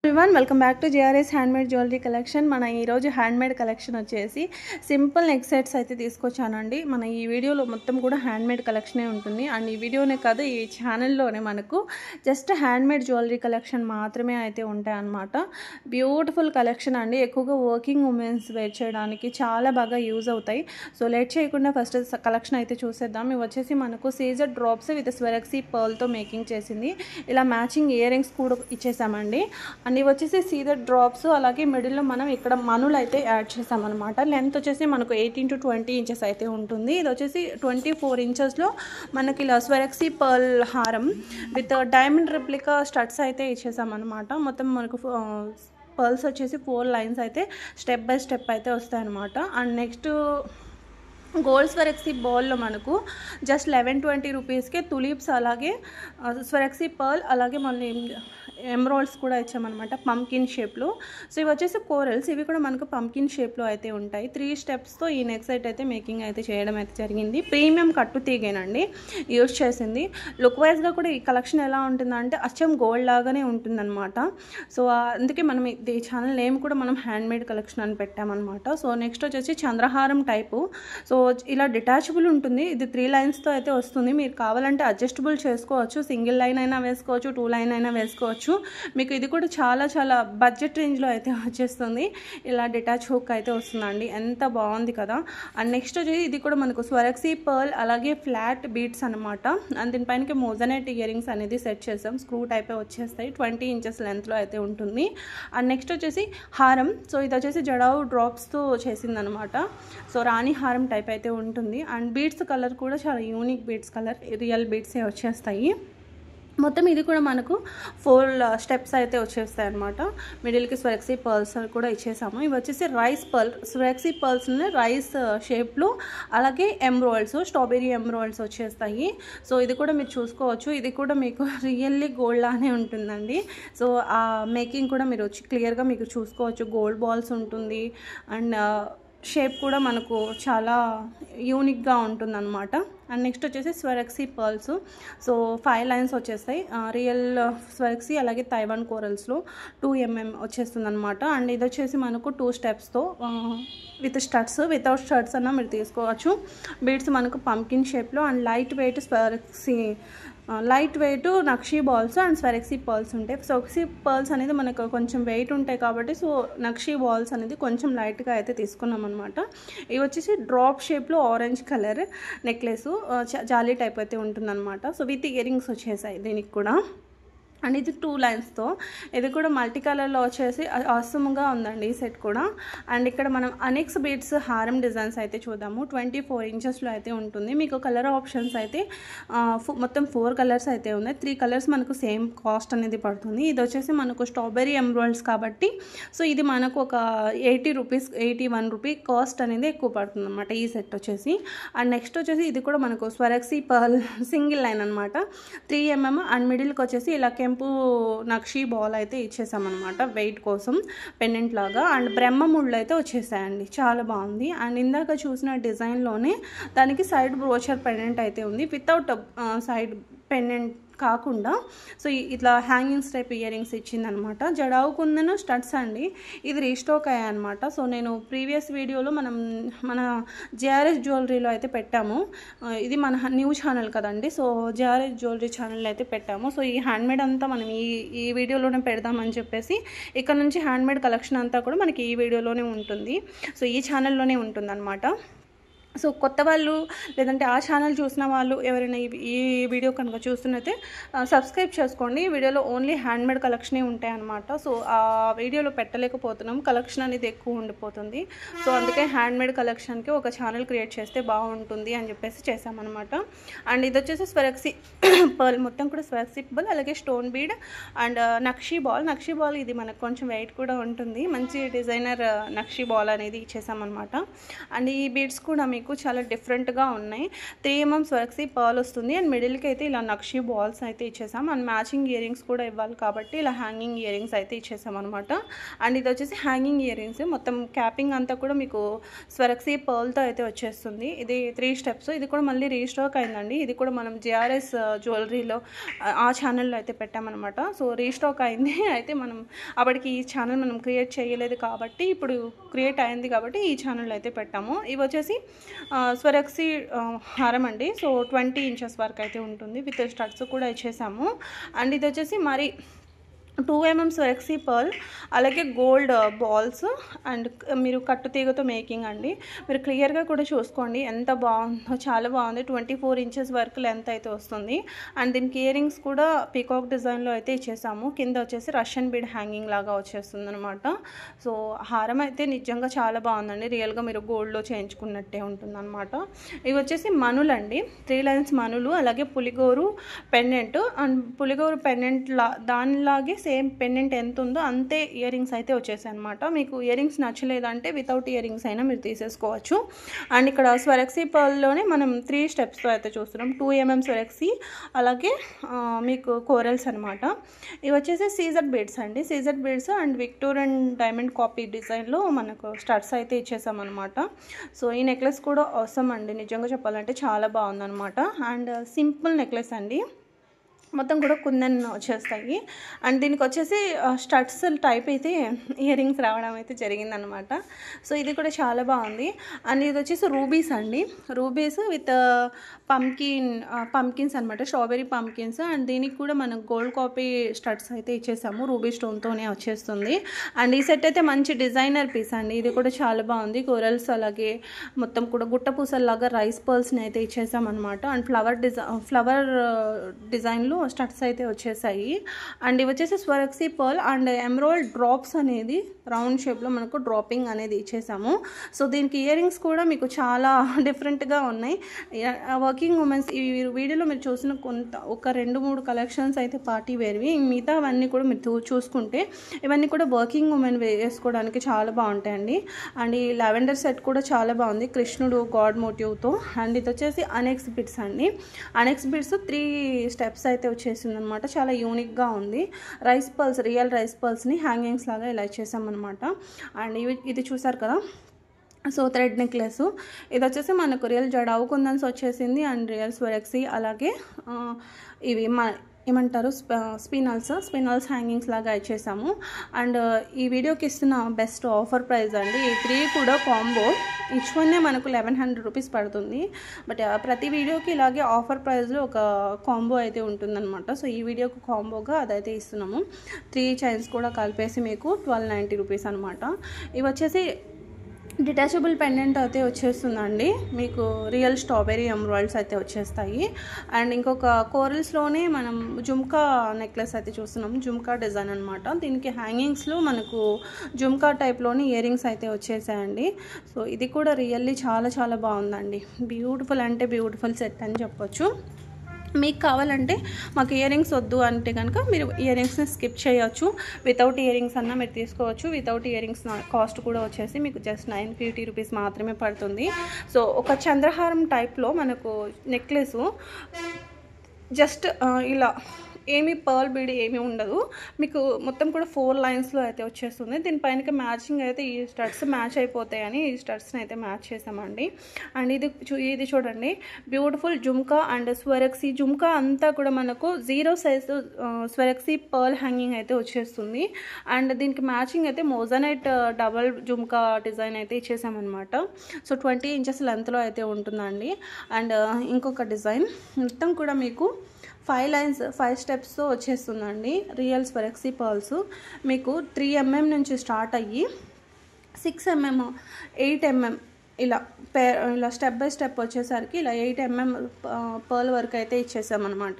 Everyone welcome back to JRS handmade jewellery collection మన ఈ రోజు హ్యాండ్మేడ్ కలెక్షన్ వచ్చేసి సింపుల్ నెక్ సెట్స్ అయితే తీసుకొచ్చానండి। మన ఈ వీడియోలో మొత్తం కూడా హ్యాండ్మేడ్ కలెక్షనే ఉంటుంది అండ్ ఈ వీడియోనే కాదు ఈ ఛానల్లోనే మనకు జస్ట్ హ్యాండ్మేడ్ జ్యువెలరీ కలెక్షన్ మాత్రమే అయితే ఉంటాయి అన్నమాట। బ్యూటిఫుల్ కలెక్షన్ అండి, ఎక్కువగా వర్కింగ్ ఉమెన్స్ వేర్ చేయడానికి చాలా బాగా యూజ్ అవుతాయి। సో లేట్ చేయకుండా ఫస్ట్ కలెక్షన్ అయితే చూసేద్దాం। ఇవి వచ్చేసి మనకు seizer drops with Swarovski pearl తో మేకింగ్ చేసింది, ఇలా మ్యాచింగ్ ఇయర్ రింగ్స్ కూడా ఇచ్చేసామండి। అండ్ ఇవి వచ్చేసి సీజర్ డ్రాప్స్, అలాగే మిడిల్లో మనం ఇక్కడ మనులు అయితే యాడ్ చేసామన్నమాట। లెంత్ వచ్చేసి మనకు 18 to 20 ఇంచెస్ అయితే ఉంటుంది। ఇది వచ్చేసి 24 ఇంచెస్లో మనకి ఇలా స్వెరక్సీ పర్ల్ హారం విత్ డైమండ్ రెప్లికా స్టడ్స్ అయితే ఇచ్చేసామన్నమాట। మొత్తం మనకు పర్ల్స్ వచ్చేసి 4 లైన్స్ అయితే స్టెప్ బై స్టెప్ అయితే వస్తాయన్నమాట। అండ్ నెక్స్ట్ గోల్డ్ స్వెరక్సీ బాల్లో మనకు జస్ట్ 11-20 రూపీస్కే తులిప్స్, అలాగే స్వెరక్సీ పర్ల్, అలాగే మళ్ళీ ఎమరాల్డ్స్ కూడా ఇచ్చామన్నమాట పంకిన్ షేప్లో। సో ఇవి వచ్చేసి కోరల్స్, ఇవి కూడా మనకు పంకిన్ షేప్లో అయితే ఉంటాయి। 3 స్టెప్స్తో ఈ నెక్ సెట్ అయితే మేకింగ్ అయితే చేయడం అయితే జరిగింది। ప్రీమియం కట్టు తీగేనండి యూజ్ చేసింది। లుక్ వైజ్గా కూడా ఈ కలెక్షన్ ఎలా ఉంటుందంటే అచ్చం గోల్డ్ లాగానే ఉంటుందన్నమాట। సో అందుకే మనం ఈ ఛానల్ నేమ్ కూడా మనం హ్యాండ్మేడ్ కలెక్షన్ అని పెట్టామన్నమాట। సో నెక్స్ట్ వచ్చేసి చంద్రహారం టైపు, సో ఇలా డిటాచబుల్ ఉంటుంది, ఇది 3 లైన్స్తో అయితే వస్తుంది। మీరు కావాలంటే అడ్జస్టబుల్ చేసుకోవచ్చు, సింగిల్ లైన్ అయినా వేసుకోవచ్చు, 2 లైన్ అయినా వేసుకోవచ్చు। మీకు ఇది కూడా చాలా చాలా బడ్జెట్ రేంజ్లో అయితే వచ్చేస్తుంది, ఇలా డిటాచ్ హుక్ అయితే వస్తుందండి, ఎంత బాగుంది కదా। అండ్ నెక్స్ట్ వచ్చేసి ఇది కూడా మనకు స్వెరక్సీ పర్ల్, అలాగే ఫ్లాట్ బీడ్స్ అనమాట। అండ్ దీనిపైనకి మోజనైట్ ఇయర్ రింగ్స్ అనేది సెట్ చేసాం, స్క్రూ టైప్ వచ్చేస్తాయి, 20 ఇంచెస్ లెంత్లో అయితే ఉంటుంది। అండ్ నెక్స్ట్ వచ్చేసి హారం, సో ఇది వచ్చేసి జడావు డ్రాప్స్తో చేసిందనమాట। సో రాణి హారం టైప్ అయితే ఉంటుంది। అండ్ బీడ్స్ కలర్ కూడా చాలా యూనిక్ బీడ్స్ కలర్, రియల్ బీడ్సే వచ్చేస్తాయి। మొత్తం ఇది కూడా మనకు 4 స్టెప్స్ అయితే వచ్చేస్తాయి అనమాట। మిడిల్కి స్వెరక్సీ పర్ల్స్ కూడా ఇచ్చేసాము। ఇవి వచ్చేసి రైస్ పర్ల్, స్వెరక్సీ పర్ల్స్ని రైస్ షేప్లో, అలాగే ఎమరాల్డ్స్, స్ట్రాబెరీ ఎమరాల్డ్స్ వచ్చేస్తాయి। సో ఇది కూడా మీరు చూసుకోవచ్చు, ఇది కూడా మీకు రియల్లీ గోల్డ్ లానే ఉంటుందండి। సో ఆ మేకింగ్ కూడా మీరు వచ్చి క్లియర్గా మీకు చూసుకోవచ్చు, గోల్డ్ బాల్స్ ఉంటుంది అండ్ షేప్ కూడా మనకు చాలా యూనిక్గా ఉంటుందన్నమాట। అండ్ నెక్స్ట్ వచ్చేసి స్వెరక్సీ పర్ల్స్, సో 5 లైన్స్ వచ్చేస్తాయి, రియల్ స్వెరక్సీ అలాగే తైవాన్ కోరల్స్లో 2 mm వచ్చేస్తుంది అనమాట। అండ్ ఇది వచ్చేసి మనకు 2 స్టెప్స్తో విత్ స్టడ్స్, వితౌట్ స్టడ్స్ అన్న మీరు తీసుకోవచ్చు। బీడ్స్ మనకు పంకిన్ షేప్లో and light weight Swarovski, light weight nakshi balls and Swarovski pearls ఉంటాయి। స్వెరక్సీ పర్ల్స్ అనేది మనకు కొంచెం వెయిట్ ఉంటాయి కాబట్టి సో నక్షీ బాల్స్ అనేది కొంచెం లైట్గా అయితే తీసుకున్నాం అనమాట। ఇవి వచ్చేసి డ్రాప్ షేప్లో ఆరెంజ్ కలర్ నెక్లెస్, జాలీ టైప్ అయితే ఉంటుందన్నమాట। సో విత్ ఇయర్ రింగ్స్ వచ్చేసాయి దీనికి కూడా। అండ్ ఇది 2 లైన్స్తో, ఇది కూడా మల్టీ కలర్లో వచ్చేసి అవసరంగా ఉందండి ఈ సెట్ కూడా। అండ్ ఇక్కడ మనం అనెక్స్ బీడ్స్ హారం డిజైన్స్ అయితే చూద్దాము, 24 ఇంచెస్లో అయితే ఉంటుంది। మీకు కలర్ ఆప్షన్స్ అయితే మొత్తం 4 కలర్స్ అయితే ఉన్నాయి, 3 కలర్స్ మనకు సేమ్ కాస్ట్ అనేది పడుతుంది। ఇది వచ్చేసి మనకు స్ట్రాబెరీ ఎమరాల్డ్స్ కాబట్టి సో ఇది మనకు ఒక 80 రూపీస్, 81 రూపీ కాస్ట్ అనేది ఎక్కువ పడుతుంది అనమాట ఈ సెట్ వచ్చేసి। అండ్ నెక్స్ట్ వచ్చేసి ఇది కూడా మనకు స్వెరక్సీ పర్ల్ సింగిల్ లైన్ అనమాట, 3 mm అండ్ మిడిల్కి వచ్చేసి ఇలా కెంపు నక్షీ బాల్ అయితే ఇచ్చేసామన్నమాట వెయిట్ కోసం, పెండెంట్ లాగా। అండ్ బ్రహ్మ ముళ్ళు అయితే వచ్చేసాయండి, చాలా బాగుంది। అండ్ ఇందాక చూసిన డిజైన్లోనే దానికి సైడ్ బ్రోచర్ పెండెంట్ అయితే ఉంది, వితౌట్ సైడ్ పెండెంట్ కాకుండా సో ఇట్లా hangings type ear rings ఇచ్చిందనమాట। Jadau కుందను studs అండి, ఇది రీస్టాక్ అయ్యాయి అనమాట। సో నేను ప్రీవియస్ వీడియోలో మన JRS జ్యువెలరీలో అయితే పెట్టాము, ఇది మన న్యూ ఛానల్ కదండి, సో JRS జ్యువెలరీ ఛానల్లో అయితే పెట్టాము। సో ఈ హ్యాండ్మేడ్ అంతా మనం ఈ వీడియోలోనే పెడదామని చెప్పేసి ఇక్కడ నుంచి హ్యాండ్మేడ్ కలెక్షన్ అంతా కూడా మనకి ఈ వీడియోలోనే ఉంటుంది, సో ఈ ఛానల్లోనే ఉంటుందన్నమాట। సో కొత్త వాళ్ళు లేదంటే ఆ ఛానల్ చూసిన వాళ్ళు ఎవరైనా ఈ వీడియో కనుక చూస్తున్నైతే సబ్స్క్రైబ్ చేసుకోండి, ఈ వీడియోలో ఓన్లీ హ్యాండ్మేడ్ కలెక్షనే ఉంటాయి అన్నమాట। సో ఆ వీడియోలో పెట్టలేకపోతున్నాం, కలెక్షన్ అనేది ఎక్కువ ఉండిపోతుంది, సో అందుకే హ్యాండ్మేడ్ కలెక్షన్కి ఒక ఛానల్ క్రియేట్ చేస్తే బాగుంటుంది అని చెప్పేసి చేసామన్నమాట। అండ్ ఇది వచ్చేసి స్వెరక్సీ పర్ల్, మొత్తం కూడా స్వెరక్సీ పర్ల్, అలాగే stone bead and nakshi ball, ఇది మనకు కొంచెం వెయిట్ కూడా ఉంటుంది, మంచి డిజైనర్ నక్షీ బాల్ అనేది ఇచ్చేసామన్నమాట। అండ్ ఈ బీడ్స్ కూడా మీకు మీకు చాలా డిఫరెంట్గా ఉన్నాయి. 3mm స్వరక్సీ పర్ల్ వస్తుంది అండ్ మిడిల్కి అయితే ఇలా నక్షి బాల్స్ అయితే ఇచ్చేసాం. అండ్ మ్యాచింగ్ ఇయర్ రింగ్స్ కూడా ఇవ్వాలి కాబట్టి ఇలా హ్యాంగింగ్ ఇయర్ రింగ్స్ అయితే ఇచ్చేసాం అనమాట. అండ్ ఇది వచ్చేసి హ్యాంగింగ్ ఇయర్ రింగ్స్, మొత్తం క్యాపింగ్ అంతా కూడా మీకు స్వరక్సీ పర్ల్తో అయితే వచ్చేస్తుంది. ఇది 3 స్టెప్స్. ఇది కూడా మళ్ళీ రీస్టాక్ అయిందండి. ఇది కూడా మనం JRS జ్యువెలరీలో ఆ ఛానల్లో అయితే పెట్టామన్నమాట. సో రీస్టాక్ అయింది. అయితే మనం అప్పటికి ఈ ఛానల్ మనం క్రియేట్ చేయలేదు కాబట్టి ఇప్పుడు క్రియేట్ అయింది కాబట్టి ఈ ఛానల్ అయితే పెట్టాము. ఇవి వచ్చేసి స్వరక్సీ హారం అండి. సో 20 ఇంచెస్ వరకు అయితే ఉంటుంది. విత్ స్టడ్స్ కూడా ఇచ్చేసాము. అండ్ ఇది వచ్చేసి మరి 2mm స్వరక్సీ పర్ల్, అలాగే గోల్డ్ బాల్స్ అండ్ మీరు కట్టు తీగతో మేకింగ్ అండి. మీరు క్లియర్గా కూడా చూసుకోండి ఎంత బాగుందో, చాలా బాగుంది. 24 ఇంచెస్ వరకు లెంత్ అయితే వస్తుంది. అండ్ దీనికి ఇయర్ రింగ్స్ కూడా పీకాక్ డిజైన్లో అయితే ఇచ్చేసాము. కింద వచ్చేసి రష్యన్ బీడ్ హ్యాంగింగ్ లాగా వచ్చేస్తుంది అనమాట. సో హారం అయితే నిజంగా చాలా బాగుందండి. రియల్గా మీరు గోల్డ్లో చేయించుకున్నట్టే ఉంటుంది అనమాట. ఇవి వచ్చేసి మనులండి, 3 లైన్స్ మనులు, అలాగే పులిగోరు పెండెంట్. అండ్ పులిగోరు పెండెంట్ దానిలాగే సేమ్ పెండెంట్ ఎంత ఉందో అంతే ఇయర్ రింగ్స్ అయితే వచ్చేసాయి అనమాట. మీకు ఇయర్ రింగ్స్ నచ్చలేదంటే వితౌట్ ఇయర్ రింగ్స్ అయినా మీరు తీసేసుకోవచ్చు. అండ్ ఇక్కడ స్వరక్సీ పర్ల్లోనే మనం 3 స్టెప్స్తో అయితే చూస్తున్నాం. 2mm స్వరక్సీ, అలాగే మీకు కోరల్స్ అనమాట. ఇవి వచ్చేసి సీజర్ బీడ్స్ అండి. Seizer beads and Victorian diamond copy డిజైన్లో మనకు స్టడ్స్ అయితే ఇచ్చేసామన్నమాట. సో ఈ నెక్లెస్ కూడా అవసరం అండి, నిజంగా చెప్పాలంటే చాలా బాగుందన్నమాట. అండ్ సింపుల్ నెక్లెస్ అండి, మొత్తం కూడా కుందన్ వచ్చేస్తాయి. అండ్ దీనికి వచ్చేసి స్టడ్స్ టైప్ అయితే ఇయర్ రింగ్స్ రావడం అయితే జరిగిందనమాట. సో ఇది కూడా చాలా బాగుంది. అండ్ ఇది వచ్చేసి రూబీస్ అండి. రూబీస్ విత్ పంకిన్స్ అనమాట, స్ట్రాబెరీ పంకిన్స్. అండ్ దీనికి కూడా మనం గోల్డ్ కాపీ స్టడ్స్ అయితే ఇచ్చేసాము. రూబీ స్టోన్తోనే వచ్చేస్తుంది. అండ్ ఈ సెట్ అయితే మంచి డిజైనర్ పీస్ అండి. ఇది కూడా చాలా బాగుంది. కోరల్స్ అలాగే మొత్తం కూడా గుట్ట పూసల్లాగా రైస్ పర్ల్స్ని అయితే ఇచ్చేసామన్నమాట. అండ్ ఫ్లవర్ డిజైన్లో స్టడ్స్ అయితే వచ్చేసాయి. అండ్ ఇవి వచ్చేసి స్వరక్సీ పర్ల్ అండ్ ఎమరాల్డ్ డ్రాప్స్ అనేది రౌండ్ షేప్లో మనకు డ్రాపింగ్ అనేది ఇచ్చేసాము. సో దీనికి ఇయర్ రింగ్స్ కూడా మీకు చాలా డిఫరెంట్గా ఉన్నాయి. వర్కింగ్ ఉమెన్స్ ఈ వీడియోలో మీరు చూసిన ఒక 2-3 కలెక్షన్స్ అయితే పార్టీ వేర్వి, మిగతా అవన్నీ కూడా మీరు చూసుకుంటే ఇవన్నీ కూడా వర్కింగ్ ఉమెన్ వేసుకోవడానికి చాలా బాగుంటాయండి. అండ్ ఈ లావెండర్ సెట్ కూడా చాలా బాగుంది, కృష్ణుడు గాడ్ మోటివ్తో. అండ్ ఇది వచ్చేసి అనెక్స్ బిట్స్ అండి. అనెక్స్ బిట్స్ 3 స్టెప్స్ అయితే వచ్చేసింది అనమాట. చాలా యూనిక్గా ఉంది. రైస్ పర్ల్స్, రియల్ రైస్ పర్ల్స్ని హ్యాంగింగ్స్ లాగా ఇలా ఇచ్చేసామన్నమాట. అండ్ ఇది చూసారు కదా, సో థ్రెడ్ నెక్లెస్. ఇది వచ్చేసి మనకు రియల్ జడావు కుందన్స్ వచ్చేసింది అండ్ రియల్ స్వరక్సీ, అలాగే ఇవి ఏమంటారు స్పినల్స్ హ్యాంగింగ్స్ లాగా ఇచ్చేసాము. అండ్ ఈ వీడియోకి ఇస్తున్న బెస్ట్ ఆఫర్ ప్రైస్ అండి. ఈ 3 కూడా కాంబో, ఈచ్ వన్నే మనకు 1100 రూపీస్ పడుతుంది. బట్ ప్రతి వీడియోకి ఇలాగే ఆఫర్ ప్రైస్లో ఒక కాంబో అయితే ఉంటుందన్నమాట. సో ఈ వీడియోకి కాంబోగా అదైతే ఇస్తున్నాము. 3 చైన్స్ కూడా కలిపేసి మీకు 1290 రూపీస్ అనమాట. ఇవి వచ్చేసి డిటాచబుల్ పెండెంట్ అయితే వచ్చేస్తుందండి. మీకు రియల్ స్ట్రాబెరీ ఎమరాల్డ్స్ అయితే వచ్చేస్తాయి. అండ్ ఇంకొక కోరల్స్లోనే మనం జుమ్కా నెక్లెస్ అయితే చూస్తున్నాం, జుమ్కా డిజైన్ అనమాట. దీనికి హ్యాంగింగ్స్లో మనకు జుమ్కా టైప్లోని ఇయర్ రింగ్స్ అయితే వచ్చేసాయండి. సో ఇది కూడా రియల్లీ చాలా చాలా బాగుందండి. బ్యూటిఫుల్ అంటే బ్యూటిఫుల్ సెట్ అని చెప్పొచ్చు. మీకు కావాలంటే మాకు ఇయర్ రింగ్స్ వద్దు అంటే కనుక మీరు ఇయర్ రింగ్స్ని స్కిప్ చేయొచ్చు. వితౌట్ ఇయర్ రింగ్స్ అన్నా మీరు తీసుకోవచ్చు. వితౌట్ ఇయర్ రింగ్స్ కాస్ట్ కూడా వచ్చేసి మీకు జస్ట్ 950 రూపీస్ మాత్రమే పడుతుంది. సో ఒక చంద్రహారం టైప్లో మనకు నెక్లెస్ జస్ట్ ఇలా ఏమీ పర్ల్ బీడ్ ఏమీ ఉండదు, మీకు మొత్తం కూడా 4 లైన్స్లో అయితే వచ్చేస్తుంది. దీనిపైన మ్యాచింగ్ అయితే ఈ స్టడ్స్ మ్యాచ్ అయిపోతాయని ఈ స్టడ్స్ని అయితే మ్యాచ్ చేసామండి. అండ్ ఇది చూడండి, బ్యూటిఫుల్ జుమ్కా అండ్ స్వరక్సీ. జుమ్కా అంతా కూడా మనకు 0 సైజు స్వరక్సీ పర్ల్ హ్యాంగింగ్ అయితే వచ్చేస్తుంది. అండ్ దీనికి మ్యాచింగ్ అయితే మోజనైట్ డబల్ జుమ్కా డిజైన్ అయితే ఇచ్చేసామన్నమాట. సో 20 ఇంచెస్ లెంత్లో అయితే ఉంటుందండి. అండ్ ఇంకొక డిజైన్ మొత్తం కూడా మీకు 5 లైన్స్ 5 స్టెప్స్తో వచ్చేస్తుందండి. రియల్ స్వరక్సీ పర్ల్స్ మీకు 3mm నుంచి స్టార్ట్ అయ్యి 6mm 8mm ఇలా స్టెప్ బై స్టెప్ వచ్చేసరికి ఇలా 8mm పర్ల్ వరకు అయితే ఇచ్చేసామన్నమాట.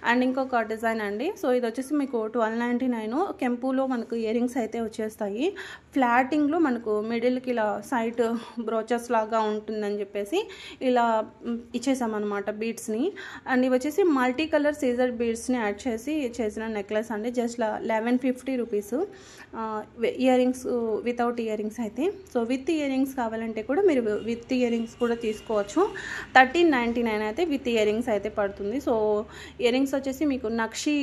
అండ్ ఇంకొక డిజైన్ అండి. సో ఇది వచ్చేసి మీకు 1299. కెంపులో మనకు ఇయర్ రింగ్స్ అయితే వచ్చేస్తాయి. ఫ్లాటింగ్లో మనకు మిడిల్కి ఇలా సైడ్ బ్రోచెస్ లాగా ఉంటుందని చెప్పేసి ఇలా ఇచ్చేసామన్నమాట బీడ్స్ని. అండ్ ఇవి వచ్చేసి మల్టీ కలర్ సీజర్ బీడ్స్ని యాడ్ చేసి చేసిన నెక్లెస్ అండి. Just 1150 rupees ear rings without earrings అయితే. సో విత్ ఇయర్ రింగ్స్ కావాలంటే కూడా మీరు విత్ ఇయర్ రింగ్స్ కూడా తీసుకోవచ్చు. 1399 అయితే విత్ ఇయర్ రింగ్స్ అయితే పడుతుంది. సో ఇయర్ రింగ్స్ వచ్చేసి మీకు నక్షి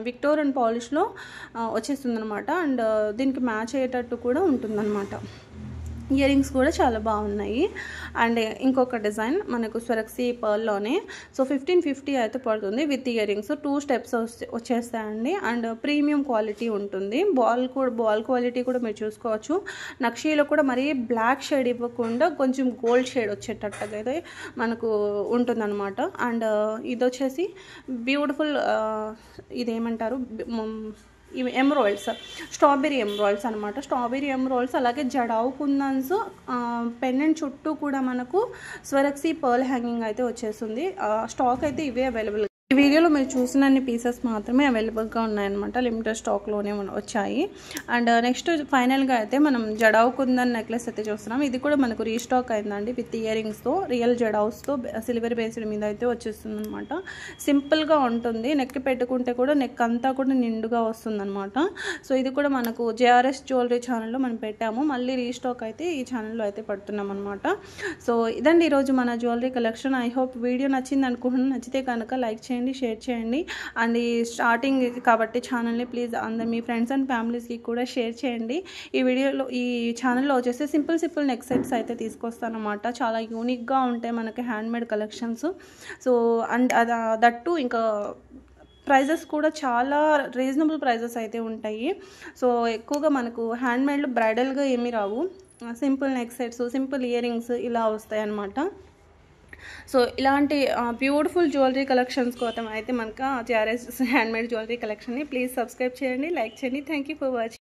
విక్టోరియన్ పాలిష్లో వచ్చేస్తుంది అనమాట. అండ్ దీనికి మ్యాచ్ అయ్యేటట్టు కూడా ఉంటుందన్నమాట. ఇయర్ రింగ్స్ కూడా చాలా బాగున్నాయి. అండ్ ఇంకొక డిజైన్ మనకు స్వరక్సీ పర్ల్లోనే. సో 1550 అయితే పడుతుంది విత్ ఇయర్ రింగ్స్. 2 స్టెప్స్ వచ్చేస్తాయండి. అండ్ ప్రీమియం క్వాలిటీ ఉంటుంది. బాల్ క్వాలిటీ కూడా మీరు చూసుకోవచ్చు. నక్షీలో కూడా మరీ బ్లాక్ షేడ్ ఇవ్వకుండా కొంచెం గోల్డ్ షేడ్ వచ్చేటట్టుగా అయితే మనకు ఉంటుందన్నమాట. అండ్ ఇది వచ్చేసి బ్యూటిఫుల్ ఇదేమంటారు ఇవి ఎమ్రాయిల్స్, స్ట్రాబెరీ ఎమ్రాయిల్స్ అనమాట. స్ట్రాబెరీ ఎమ్రాయిల్స్ అలాగే జడావు కుందన్స్ పెండెంట్ చుట్టూ కూడా మనకు స్వరక్సీ పర్ల్ హ్యాంగింగ్ అయితే వచ్చేస్తుంది. స్టాక్ అయితే ఇవే అవైలబుల్. ఈ వీడియోలో మీరు చూసిన పీసెస్ మాత్రమే అవైలబుల్గా ఉన్నాయన్నమాట. లిమిటెడ్ స్టాక్లోనే వచ్చాయి. అండ్ నెక్స్ట్ ఫైనల్గా అయితే మనం జడావు కుందన్ నెక్లెస్ అయితే చూస్తున్నాం. ఇది కూడా మనకు రీస్టాక్ అయిందండి విత్ ఇయర్ రింగ్స్తో, రియల్ జడావుస్తో సిల్వర్ బేస్డ్ మీద అయితే వచ్చేస్తుంది అనమాట. సింపుల్గా ఉంటుంది. నెక్ పెట్టుకుంటే కూడా నెక్ అంతా కూడా నిండుగా వస్తుందన్నమాట. సో ఇది కూడా మనకు JRS జ్యువెలరీ ఛానల్లో మనం పెట్టాము. మళ్ళీ రీస్టాక్ అయితే ఈ ఛానల్లో అయితే పడుతున్నాం అనమాట. సో ఇదండి ఈరోజు మన jewellery collection. I hope video నచ్చింది అనుకుంటున్నాను. నచ్చితే కనుక లైక్ చేయండి, షేర్ చేయండి. అండ్ ఈ స్టార్టింగ్ కాబట్టి ఛానల్ని ప్లీజ్ అందరు మీ ఫ్రెండ్స్ అండ్ ఫ్యామిలీస్కి కూడా షేర్ చేయండి. ఈ ఛానల్లో వచ్చేసి సింపుల్ నెక్ సెట్స్ అయితే తీసుకొస్తానమాట. చాలా యూనిక్గా ఉంటాయి మనకి handmade collections. So and that ఇంకా ప్రైజెస్ కూడా చాలా రీజనబుల్ ప్రైజెస్ అయితే ఉంటాయి. సో ఎక్కువగా మనకు హ్యాండ్మేడ్లో బ్రైడల్గా ఏమీ రావు. Simple neck sets, simple earrings ఇలా వస్తాయి అన్నమాట. సో ఇలాంటి బ్యూటిఫుల్ జ్యువెలరీ కలెక్షన్స్ కోసం అయితే మనకు JRS హ్యాండ్మేడ్ జ్యువెలరీ కలెక్షన్ని ప్లీజ్ సబ్స్క్రైబ్ చేయండి, లైక్ చేయండి. Thank you for watching.